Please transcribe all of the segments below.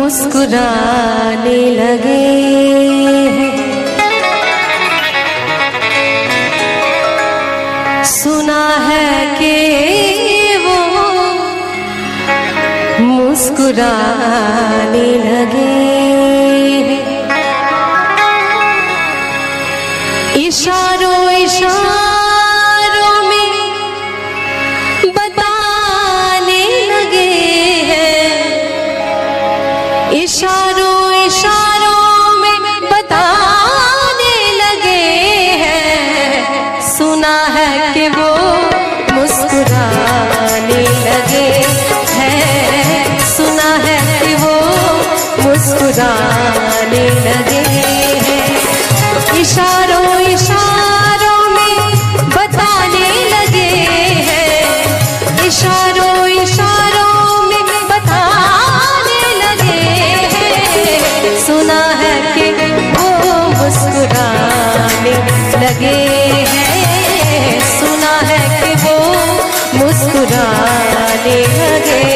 मुस्कुराने लगे हैं। सुना है कि वो मुस्कुराने लगे हैं। इशारों इशारों में बताने लगे हैं। इशारों इशारों में बताने लगे हैं। सुना है कि वो मुस्कुराने लगे हैं। सुना है कि वो मुस्कुराने लगे हैं। इशारों इशारों में बताने लगे हैं। इशारों इशारों में बताने लगे हैं। सुना है कि वो मुस्कुराने लगे हैं। सुना है कि वो मुस्कुराने लगे हैं।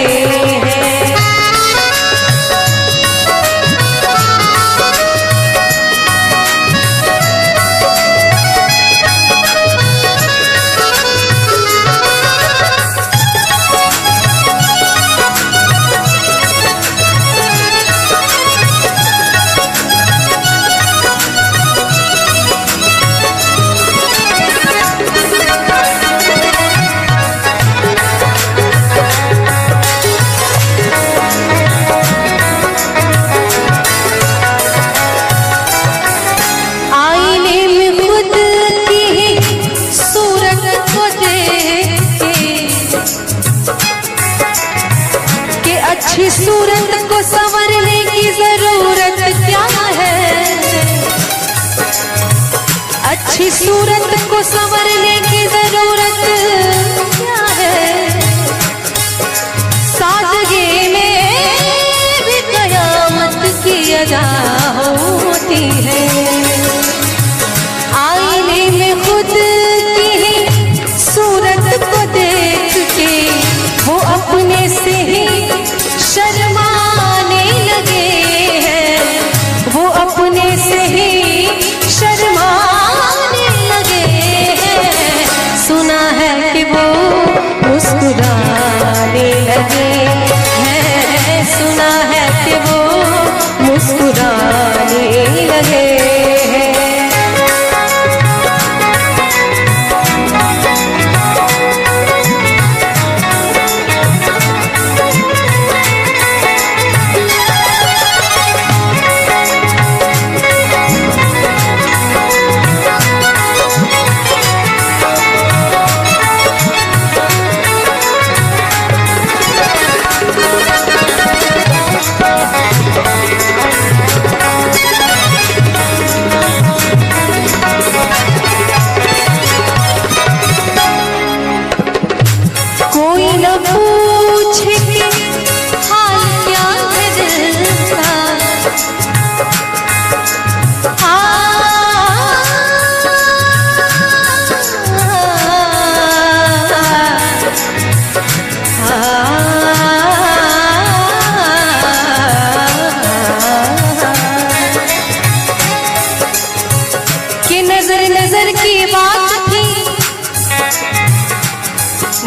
अच्छी सूरत को संवरने की जरूरत क्या है। अच्छी सूरत को संवरने की जरूरत क्या है। सादगी में भी कयामत की अदा होती है। आईने में खुद की ही सूरत को देख के वो अपने से ही शर्माने लगे हैं। वो अपने से ही शर्माने लगे हैं। सुना है कि वो मुस्कुराने लगे हैं। सुना है कि वो मुस्कुराने लगे हैं।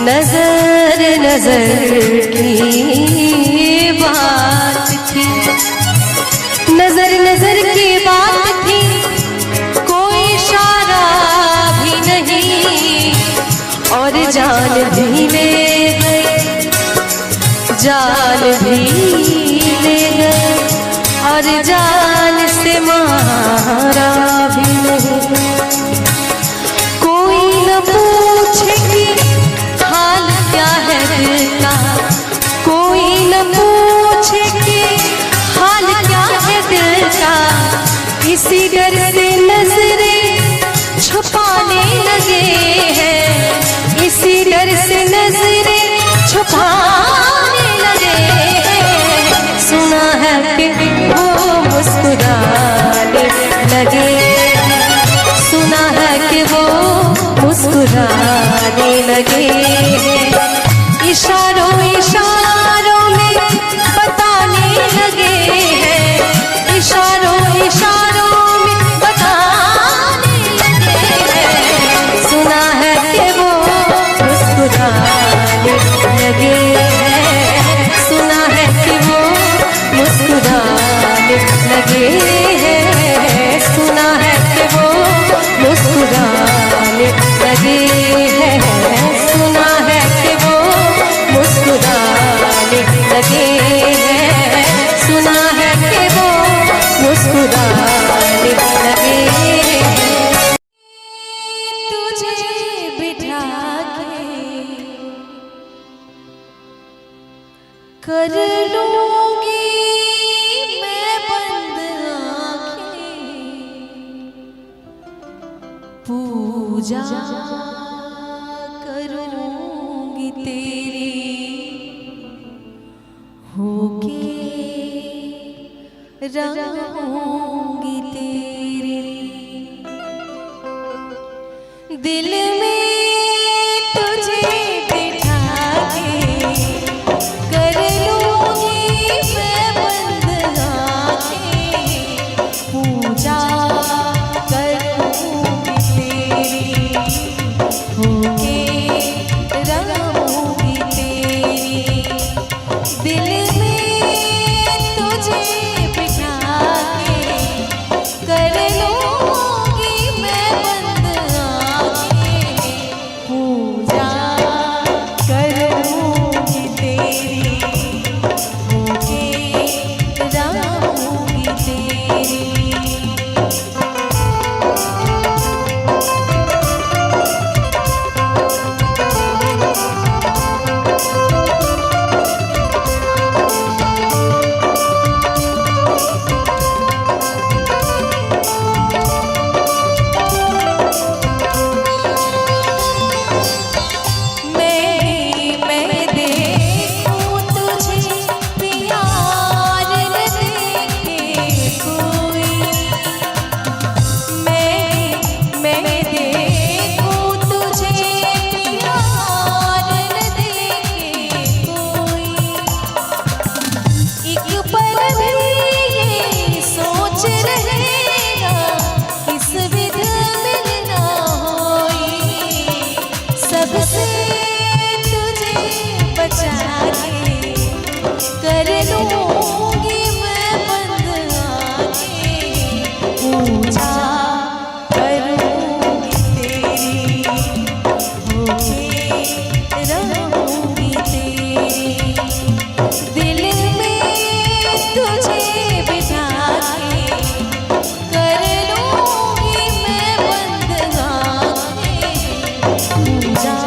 नजर नजर की बात थी। नजर नजर की बात थी। कोई इशारा भी नहीं और जान भी ले गए। जान भी ले गए और जान से मारा भी नहीं। कोई न पूछे कि हाल क्या है दिल का। कोई न पूछे कि हाल क्या है दिल का। इसी डर से नजरें छुपाने लगे हैं। इसी डर से नजरें छुपाने लगे हैं। सुना है कि वो मुस्कुराने लगे हैं। सुना है कि वो मुस्कुराने लगे हैं। इशारों इशारों में बताने लगे हंसते हैं, सुना है कि वो मुस्कुराने लगे हैं, सुना है कि वो मुस्कुराने लगे हैं। तुझे बिठा के कर लूंगी मैं बंद आँखें, पूजा करूंगी तेरी, होके रहूंगी तेरी। दिल में तुझे बिठा के कर लूंगी मैं बंद आँखें, पूजा करूंगी तेरी, होके रहूंगी तेरी। दिल में तुझे बिठा के कर लूंगी मैं बंद आँखें, पूजा करूंगी तेरी, होके रहूंगी तेरी। मैं देखूं तुझे प्यार न देखे कोई, मैं देखूं तुझे प्यार न देखे कोई। एक पल भी ये सोच रहेगा किस विध मिलना होई, सबसे तुझे बचा के कर लूंगी मैं बंद आँखें, पूजा करूंगी तेरी, होके रहूंगी तेरी। दिल में तुझे बिठा के कर लूंगी मैं बंद आँखें, पूजा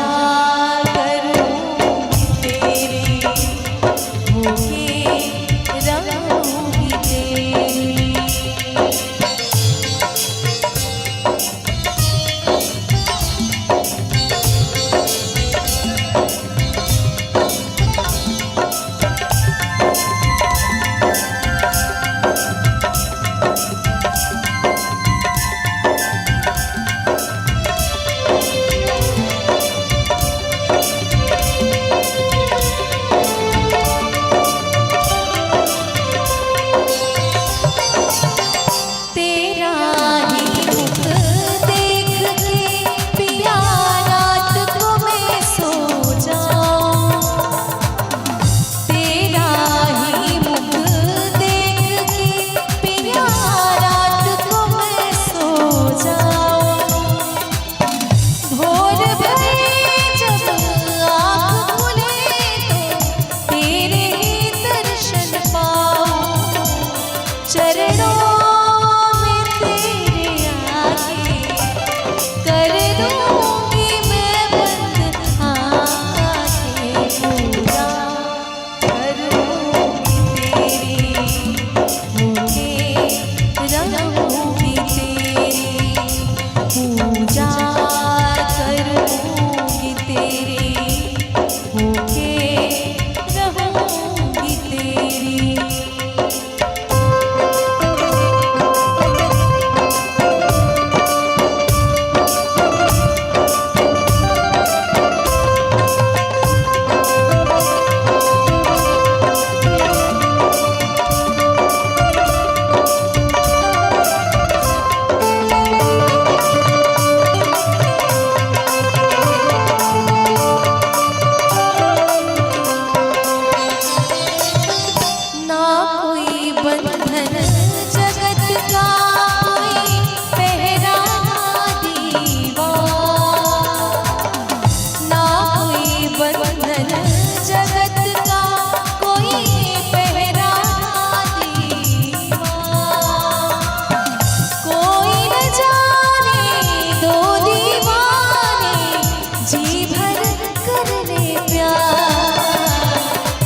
जी भर कर ले प्यार,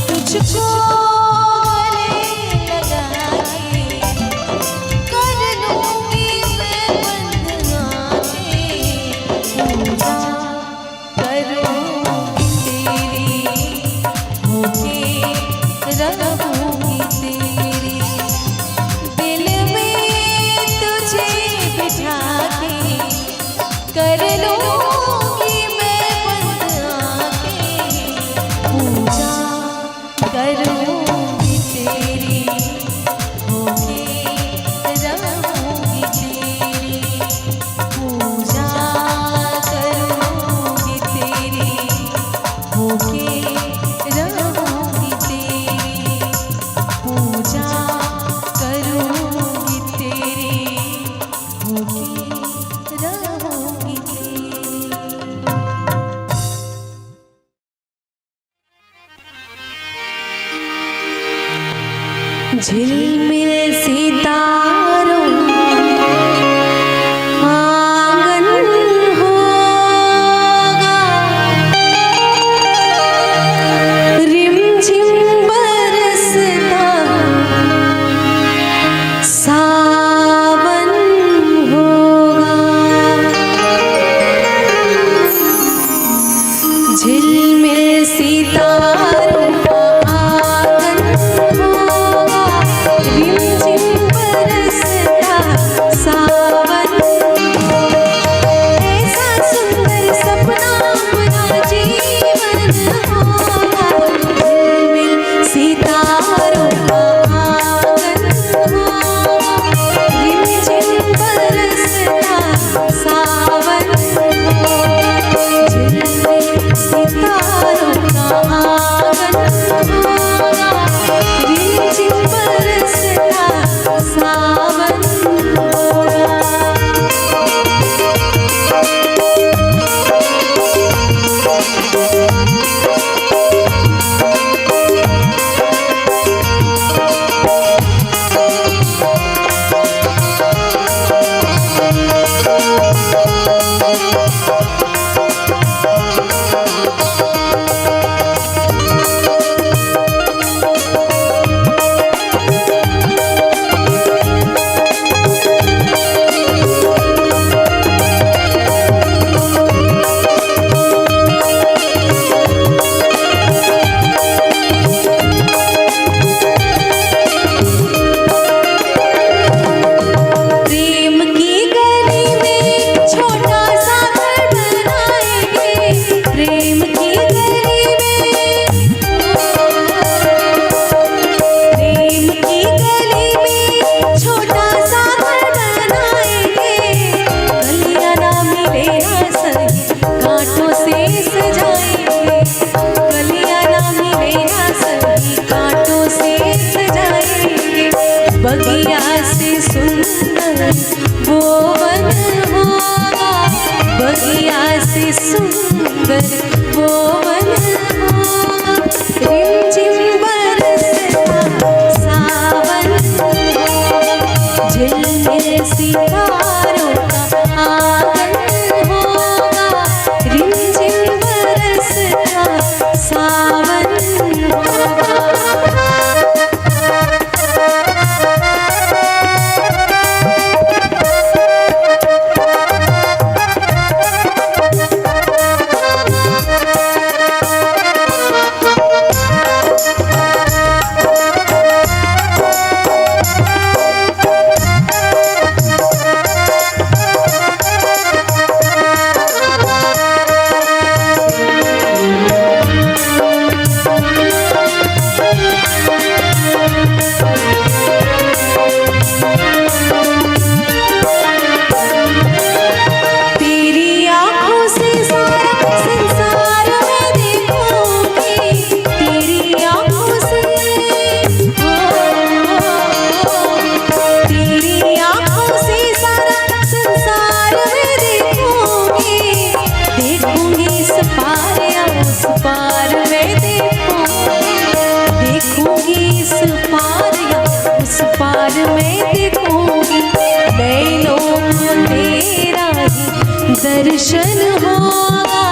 तुझको गले लगा के कर लूंगी मैं बंद आंखें, पूजा करूंगी तेरी, होके रहूंगी तेरी, दिल में तुझे बिठा के कर लूंगी मैं बंद आंखें, पूजा करूंगी तेरी, होके रहूंगी तेरी, पूजा करूंगी तेरी, होके रहूंगी तेरी, पूजा करूंगी तेरी, होके रहूंगी तेरी। झिलमिल सितारों आंगन होगा, रिमझिम बरसता सावन होगा, झिलमिल सितारों आंगन होगा, रिमझिम बरसता सावन, ऐसा सुंदर सपना अपना जीवन होगा, झिलमिल सितारों आंगन होगा, रिमझिम बरसता सावन होगा, झिलमिल सितारों आंगन होगा, रिमझिम बरसता सावन होगा। प्रेम की गली में छोटा सा घर बनाएंगे, प्रेम की गली में, प्रेम की गली में छोटा सा घर बनाएंगे, गलियां ना मिले ना सही कांटों से सजाएंगे, गलियां ना मिले ना सही कांटों से सजाएंगे, बगिया से सुंदर वो वन होगा, बगिया से सुंदर वो वन होगा, रिमझिम बरसता सावन होगा, झिलमिल सितारों का आंगन होगा, रिमझिम बरसता सावन होगा। दर्शन होगा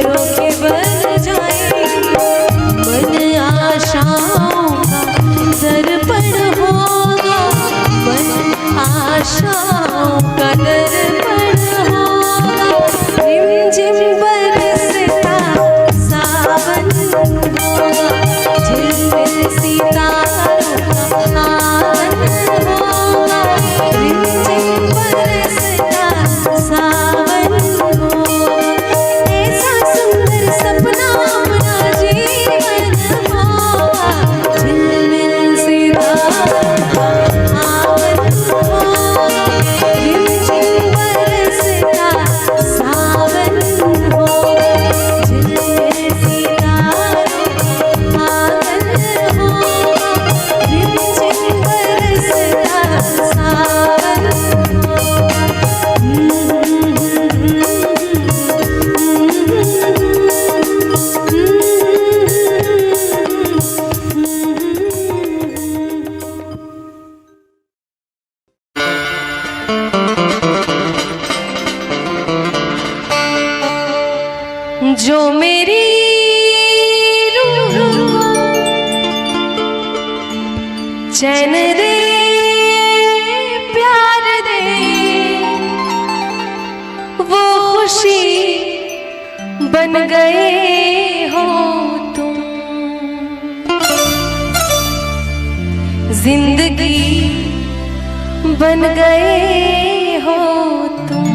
परों के बन जाएगी। मन आशाओं का दर्पण होगा, मन आशाओं का दर्पण होगा। रिमझिम बरसता सावन होगा, झिलमिल सितारों का आंगन होगा। रिमझिम बरसता सावन होगा, ऐसा सुंदर सपना अपना जीवन होगा। झिलमिल सितारों का आंगन होगा, रिमझिम बरसता सावन होगा। झिलमिल सितारों का आंगन होगा, रिमझिम बरसता सावन होगा। जो मेरी रूह को चैन दे, प्यार दे, वो खुशी बन गए हो तुम। जिंदगी बन गए हो तुम।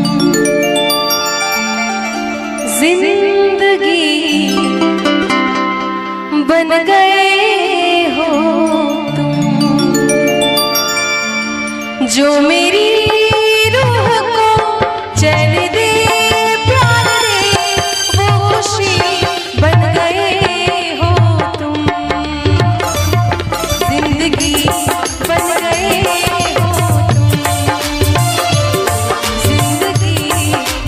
जिंदगी बन गए हो तुम। जो मेरी रूह को चैन दे, प्यार दे, वो खुशी बन गए हो तुम। जिंदगी बन गए हो तुम। जिंदगी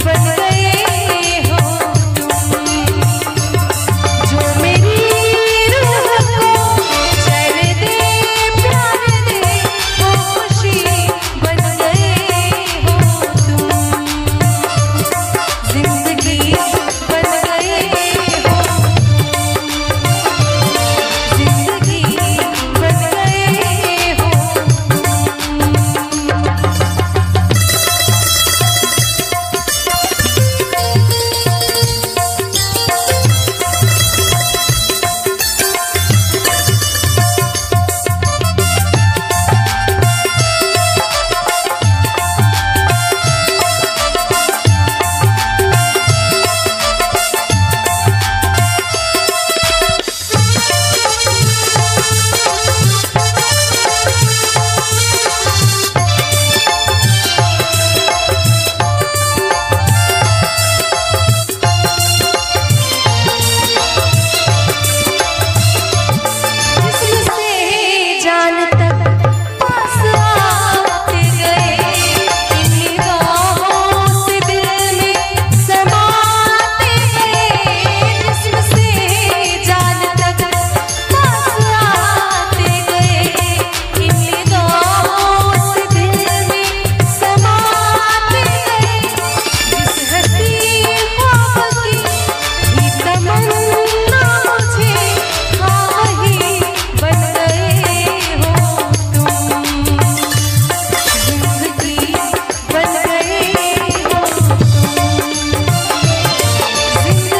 बन गए हो तुम। जो मेरी रूह को चैन दे, प्यार दे, वो खुशी बन गए हो तुम। जिंदगी बन गए हो तुम। जिंदगी बन गए हो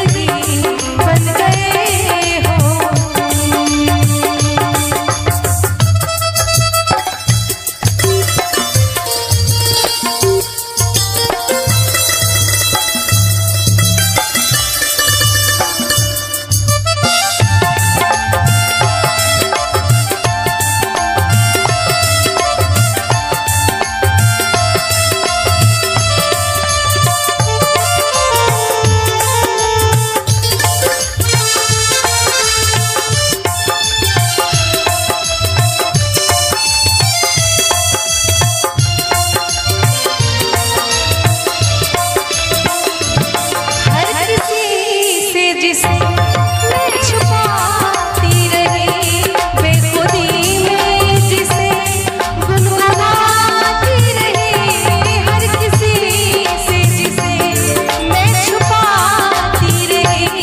रही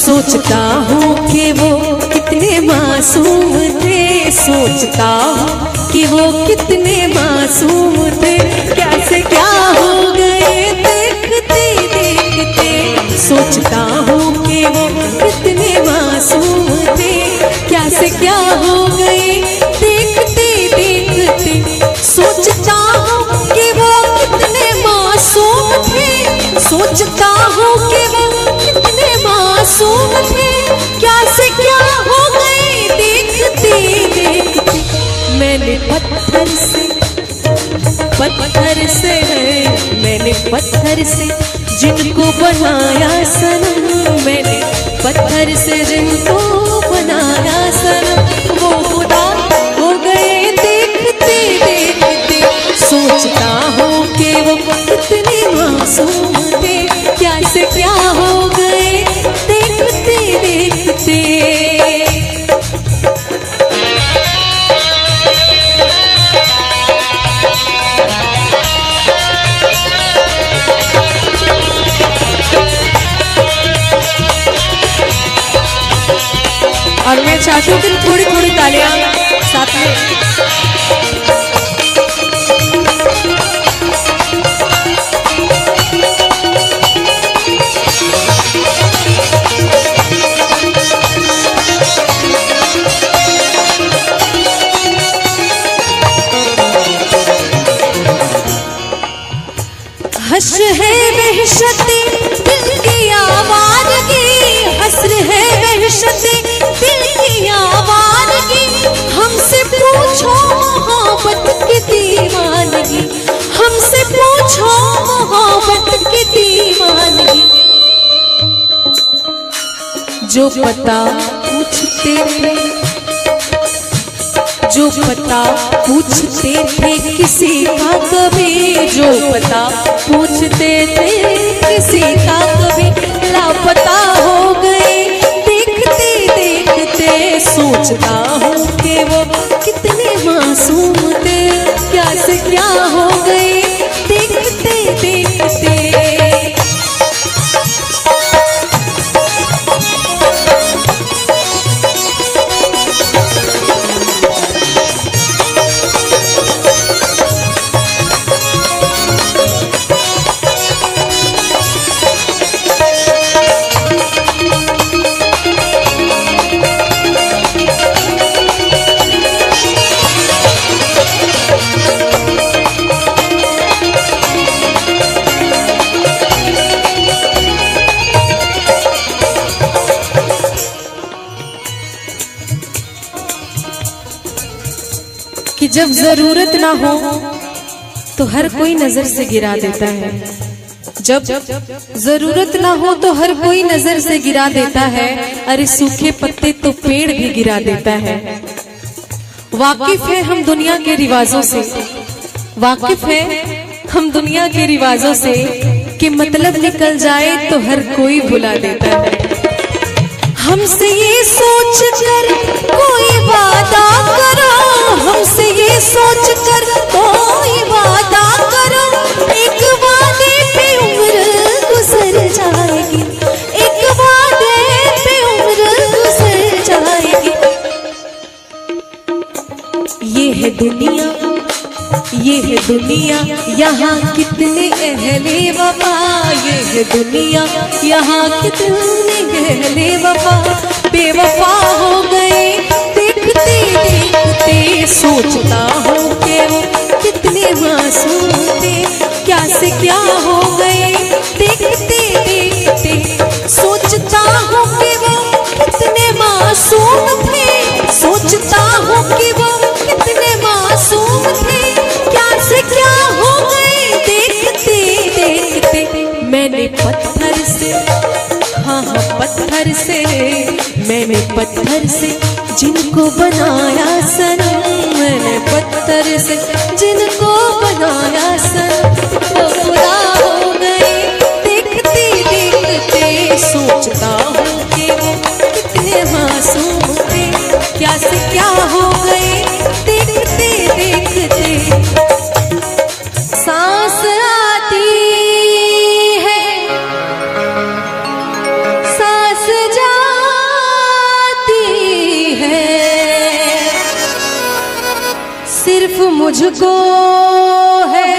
सोचता हूँ कि वो कितने मासूम थे, सोचता हूँ कि वो कितने मासूम थे, क्या से क्या हो गए देखते देखते। सोचता हूँ कि वो कितने मासूम थे, क्या से क्या हो गए देखते देखते। सोचता हूँ कि वो कितने मासूम थे, सोचता हूँ कि वो कितने मासूम थे, क्या से क्या हो गए देखते देखते। मैंने पत्थर से है, मैंने पत्थर से जिनको बनाया सनम, मैंने पत्थर से जिनको बनाया सनम, वो खुदा हो गए देखते देखते। सोचता हूँ कि वो कितने मासूम थे, क्या से क्या हो गए देखते देखते। और मैं चाहती हूँ कि थोड़ी थोड़ी तालियां साथ में। हश है वहशते दिल की आवाज़गी, हसर है वहशते दिल की आवाज़गी। हमसे पूछो मोहब्बत की दीवानगी, हमसे पूछो मोहब्बत की दीवानगी। जो पता पूछते थे, जो पता पूछते थे किसी का कभी, जो पता पूछते थे किसी का कभी, लापता हो गए देखते देखते। सोचता हूँ कि वो कितने मासूम थे, क्या से क्या हो गए देखते देखते। कि जब जरूरत ना हो तो हर कोई नजर से गिरा देता है, जब जरूरत ना हो तो हर कोई नजर से गिरा देता है। अरे सूखे पत्ते तो पेड़ भी गिरा देता है। वाकिफ है हम दुनिया के रिवाजों से, वाकिफ है हम दुनिया के रिवाजों से, कि मतलब निकल जाए तो हर कोई भुला देता है। हमसे ये सोच कर कोई वादा करो, हमसे ये सोच कर कोई वादा करो, एक वादे पे उम्र गुजर जाएगी, एक वादे पे उम्र गुजर जाएगी। ये है दुनिया, ये है दुनिया, यहाँ कितने अहले वफा, ये है दुनिया, यहाँ कितने अहले वफा बेवफा हो गए देखते देखते। सोचता हूँ कि वो कितने मासूम थे, क्या से क्या हो गए देखते देखते। सोचता हूँ कि वो कितने मासूम थे, सोचता हूँ कि वो कितने मासूम थे, क्या से क्या हो गए देखते देखते। मैंने पत्थर से, हाँ हाँ पत्थर से, मैंने पत्थर से जिनको बनाया सनम, मैंने पत्थर से जिनको बनाया सनम, वो खुदा हो गए देखते देखते। सोचता हूँ कि वो कितने मासूम थे, क्या से क्या हो गए देखते देखते। सांस आती है, सांस जा मुझको है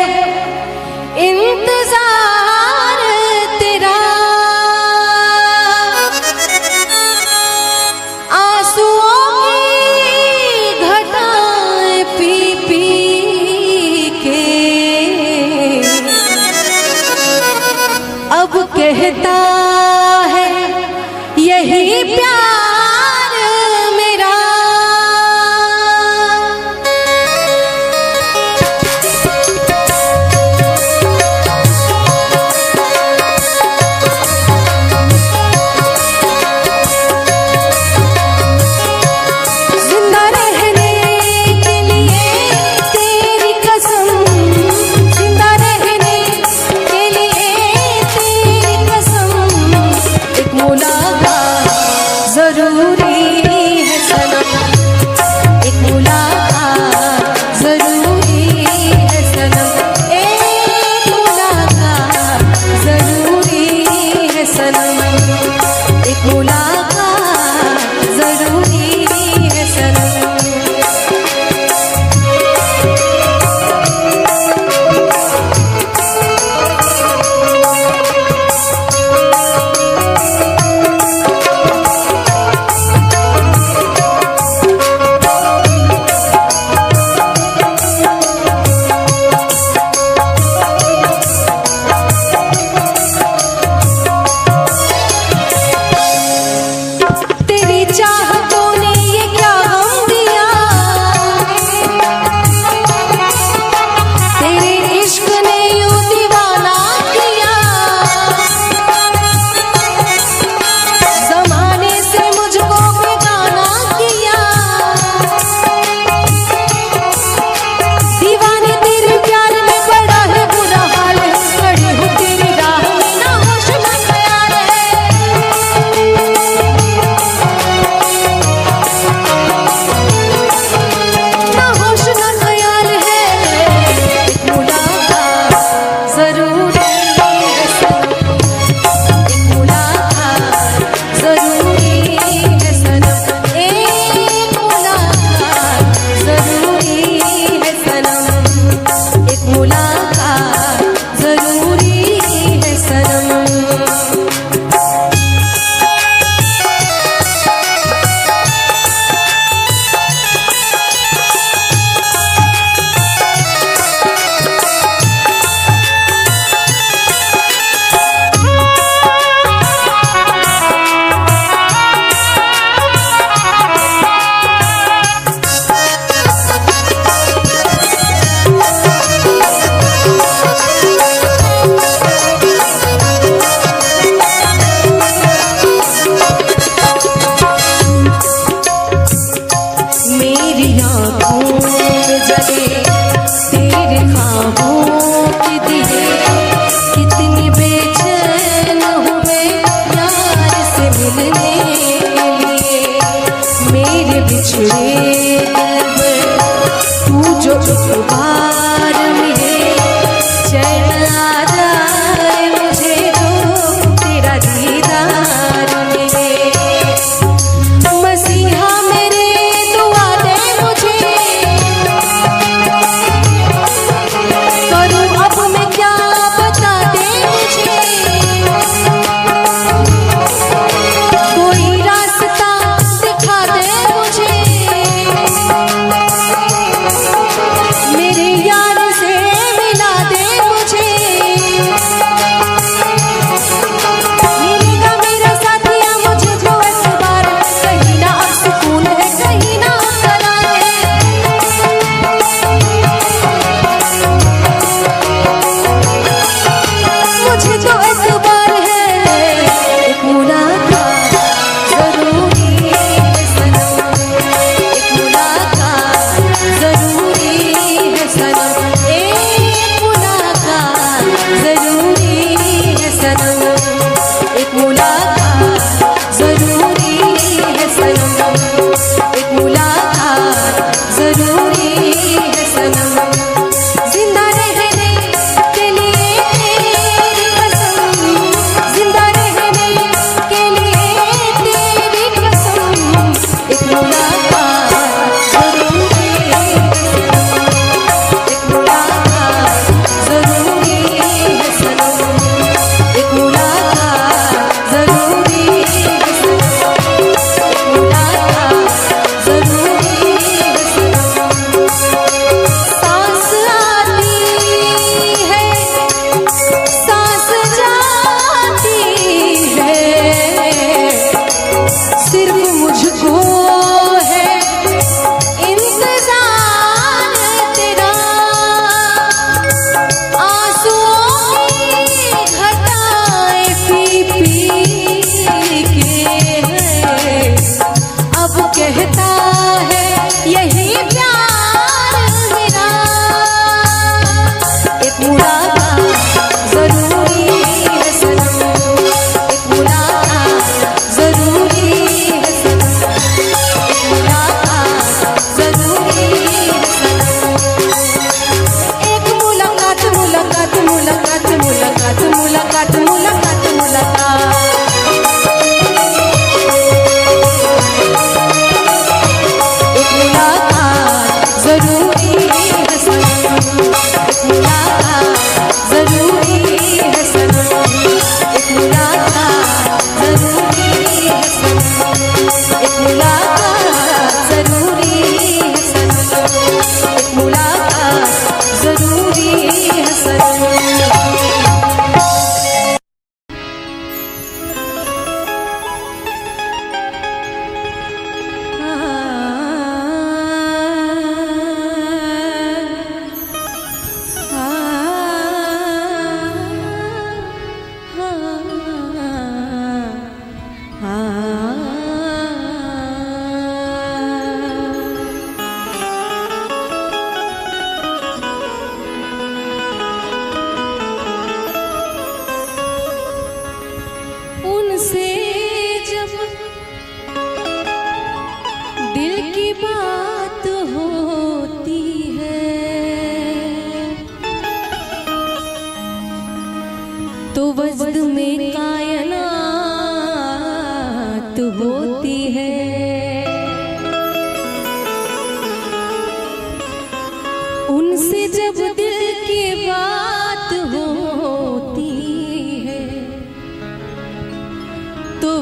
इंतजार तेरा, आंसुओं की घटाएं पी पी के अब कहता है यही प्यार मेरा। जिंदा रहने के लिए तेरी कसम, जिंदा रहने के लिए तेरी कसम, एक मुलाकात जरूरी है सनम, एक मुलाकात जरूरी है सनम, एक मुलाकात जरूरी है सनम, एक मुलाकात जरूरी है सनम।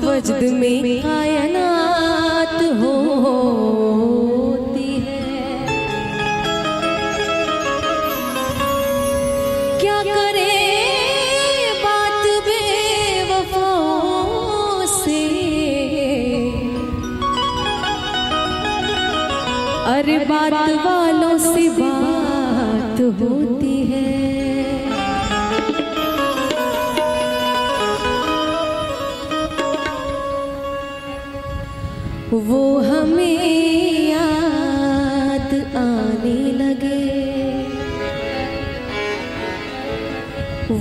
वजद में कायनात होती है। क्या करे बात बेवफाओं से, अरे बात वालों से बात होती है। वो हमें याद आने लगे,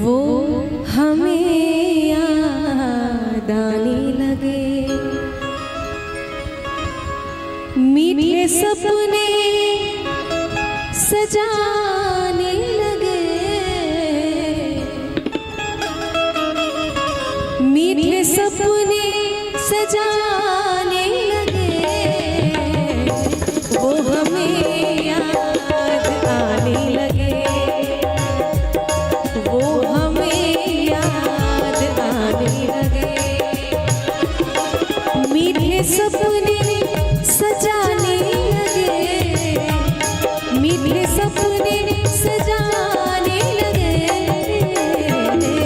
वो हमें याद आने लगे। मीठे सपने सजाने लगे, मीठे सपने सजाने लगे। वो हमें याद आने लगे, वो हमें याद आने लगे। मीठे सपने सजाने लगे, मीठे सपने सजाने लगे।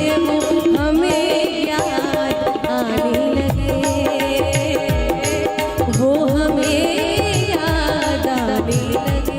वो हमें याद आने लगे, वो हमें याद आने लगे।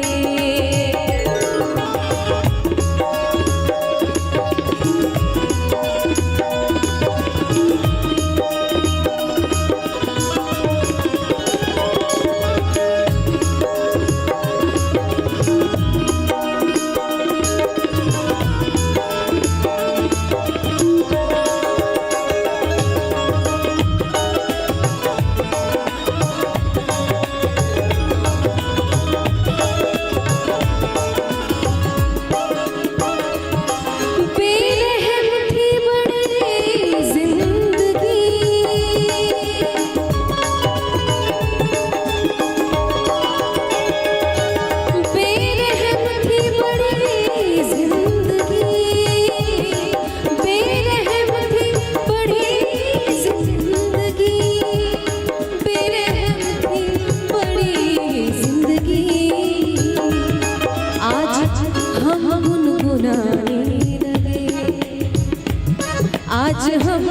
आज हम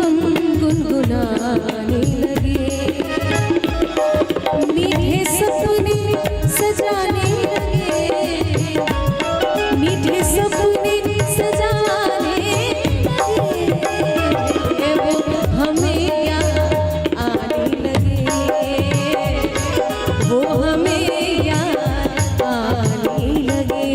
गुनगुनाने लगे, मीठे सपने सजाने लगे, मीठे सपने सजाने लगे। वो हमें याद आने लगे, वो हमें याद आने लगे।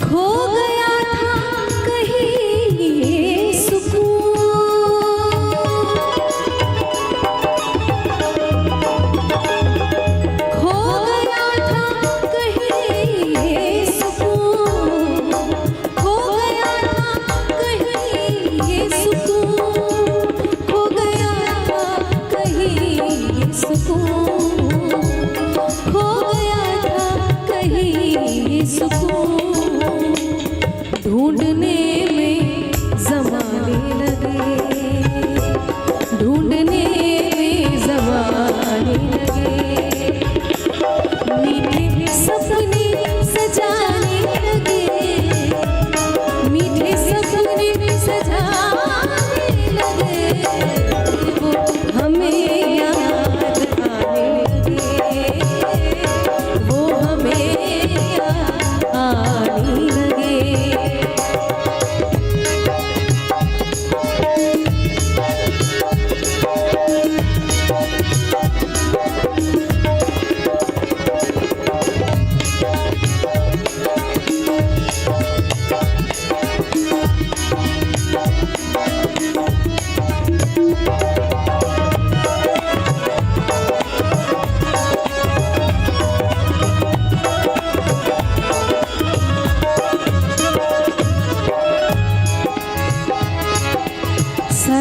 खो गया था कहीं ये सुकून, खो गया था कहीं ये सुकून, खो गया था कहीं ये सुकून, खो गया था कहीं ये सुकून, खो गया था कहीं ये सुकून। ढूंढने में ज़माने लगे, ढूंढने में ज़माने लगे। मीठे सपने सजाने लगे, मीठे सपने सजाने लगे। वो हमें याद आने लगे, वो हमें याद आने लगे।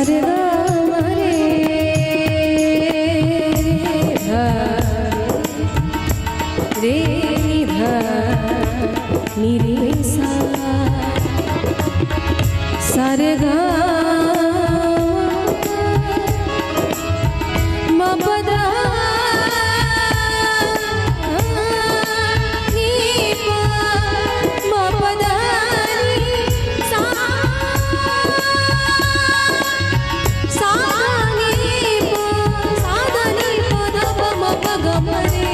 सारे रे नि रे सा सारे गा म पदा नि पा म पदा नि सा सा नि पा सा दा नि पा दा प म प ग म रे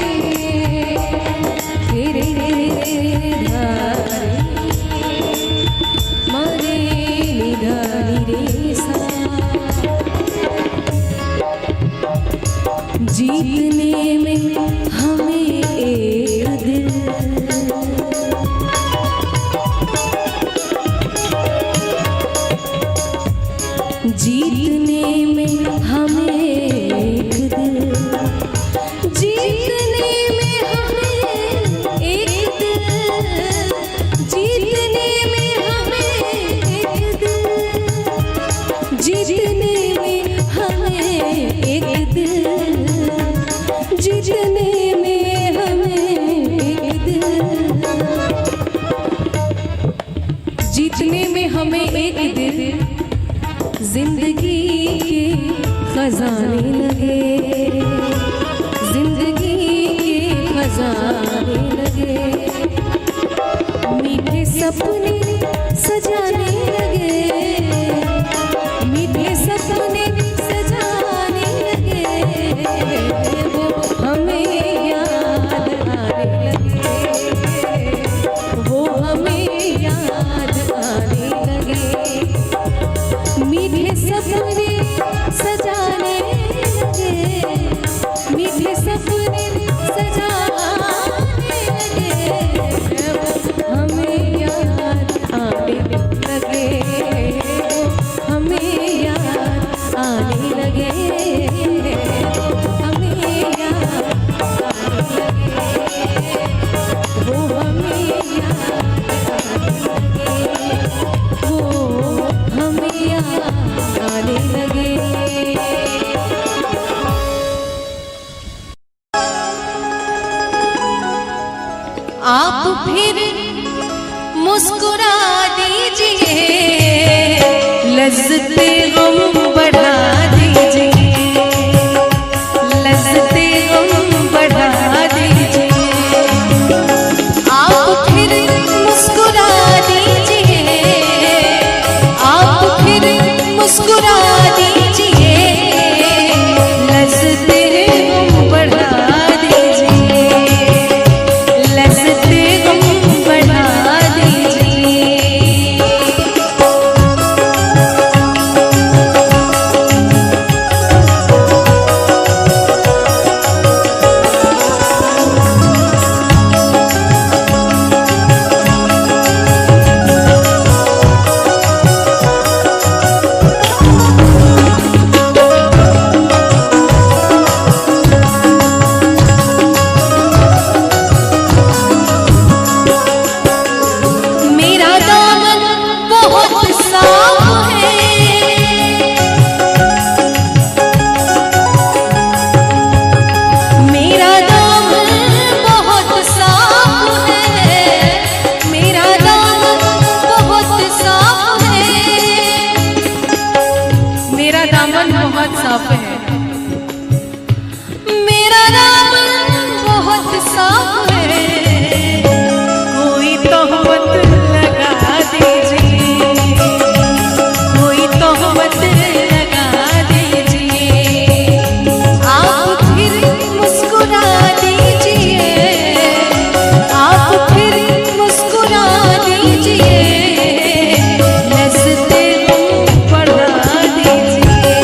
जीतने में हमें एक दिल जीतने में हमें एक दिल जीतने में हमें एक दिल जीतने में हमें एक दिल जीतने में हमें एक दिल जीतने में हमें एक दिल जीतने में हमें एक दिल जिंदगी के खजाने लगे जिंदगी के खजाने लगे मीठे सपने सजाने लगे मीठे सपने सजाने लगे वो हमें याद आने लगे वो हमें याद आने लगे मीठे सपने सजाने लगे मीठे सपने सजाने लगे वो हमें याद आने लगे वो हमें याद आने लगे हमें याद आने लगे वो हमें याद आने लगे वो हमें याद आने लगे आप फिर मुस्कुरा दीजिए लज़्ज़ते गम बढ़ा दीजिए लज़्ज़ते गम बढ़ा दीजिए आप फिर मुस्कुरा दीजिए आप फिर मुस्कुरा दीजिए लज़्ज़ते गम बढ़ा दीजिए लज़्ज़ते गम बढ़ा दीजिए मेरा दामन बहुत साफ है मेरा दामन बहुत साफ है मेरा दामन बहुत साफ है मेरा दामन बहुत साफ है मेरा दामन बहुत साफ है कोई तोहमत लगा दीजिए कोई तोहमत लगा दीजिए आप फिर मुस्कुरा दीजिए आप फिर मुस्कुरा दीजिए लज़्ज़ते गम बढ़ा दीजिए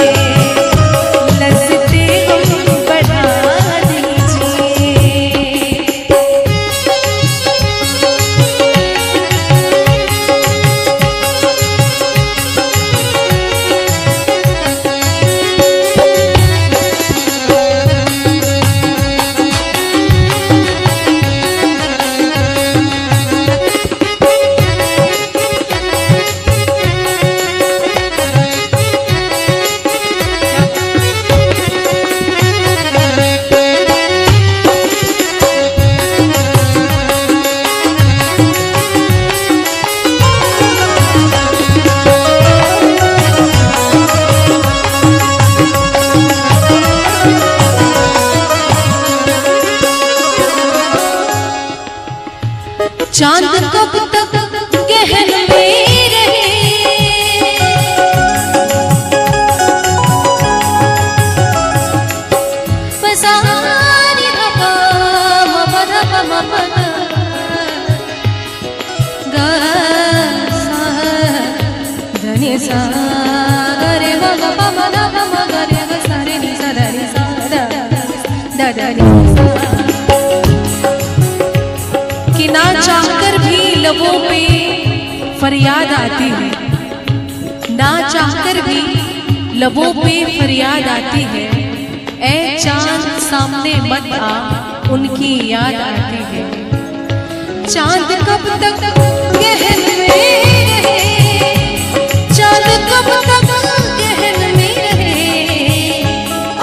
चांद कब तक गहन में रहे, बसारी धपा मपधप मपन गा सा धनि सा गरे मग पम धप मगरे ग सारे नि सा धनि सा दा दा नि सा। कि ना चाहकर भी लबों पे फरियाद आती है, ना चाहकर भी लबों पे फरियाद आती है, ऐ चांद सामने मत आ उनकी याद आती है। चांद कब तक गहन में रहे, चांद कब तक गहन में रहे,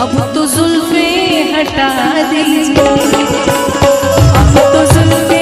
अब तो जुल्फे हटा दीजिए, अब तो जुल्फे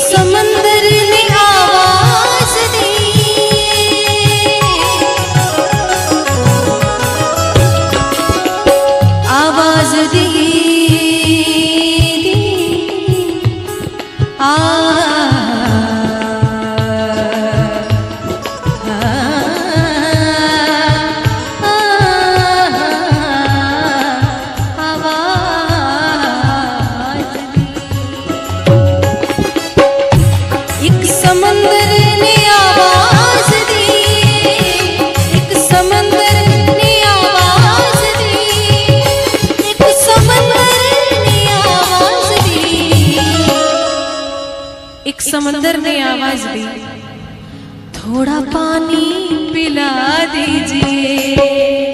समंदर ने आवाज दी, आवाज दी, समंदर ने आवाज दी, एक समंदर ने आवाज दी, एक समंदर ने आवाज दी, एक समंदर ने आवाज दी, थोड़ा पानी पिला दीजिए,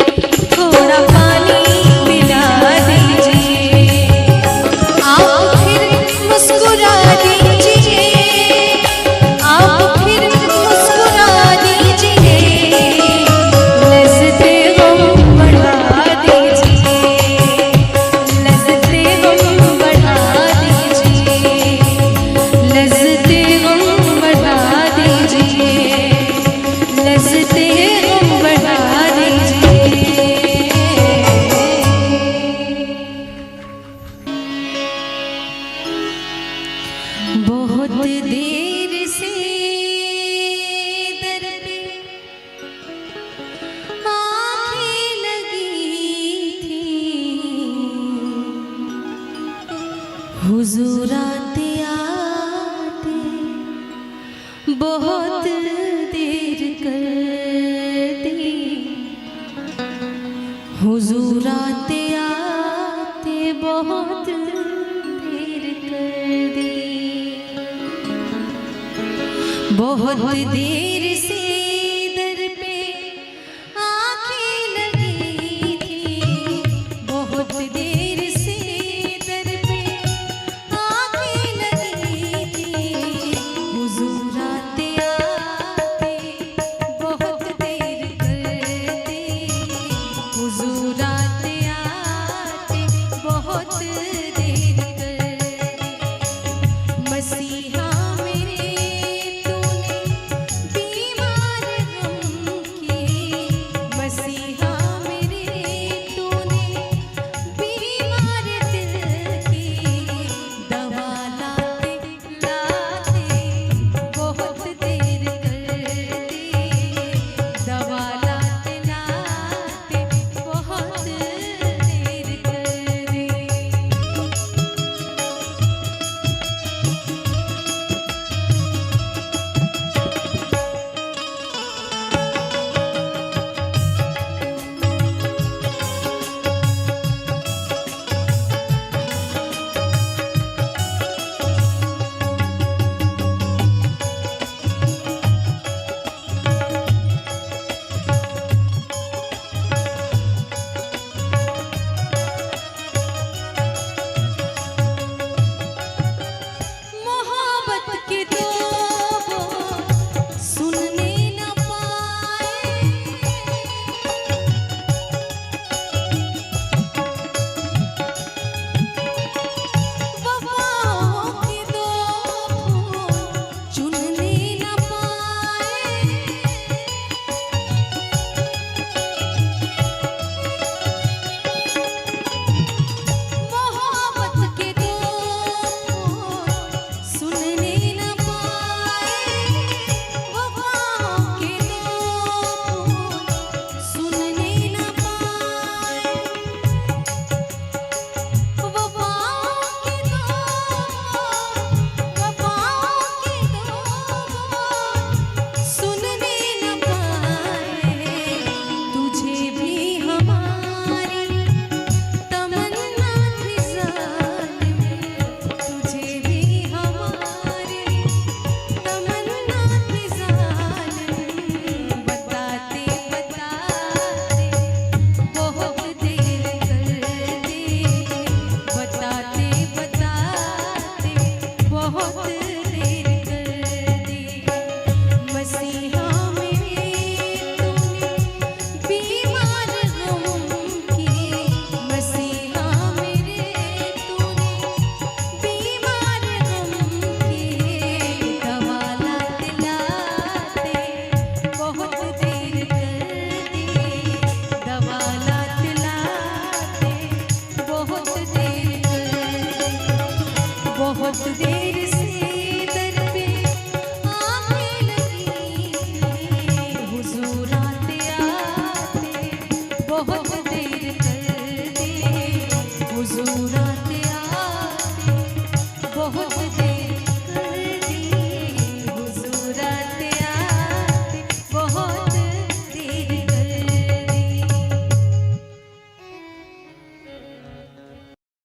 थोड़ा पानी पिला दीजिए, आप फिर मुस्कुरा दीजिए, बहुत देर से दर पे आँखें लगी थी, हुजूर आते आते बहुत देर कर दी, हुजूर आते आते बहुत देर कर दी, बहुत देर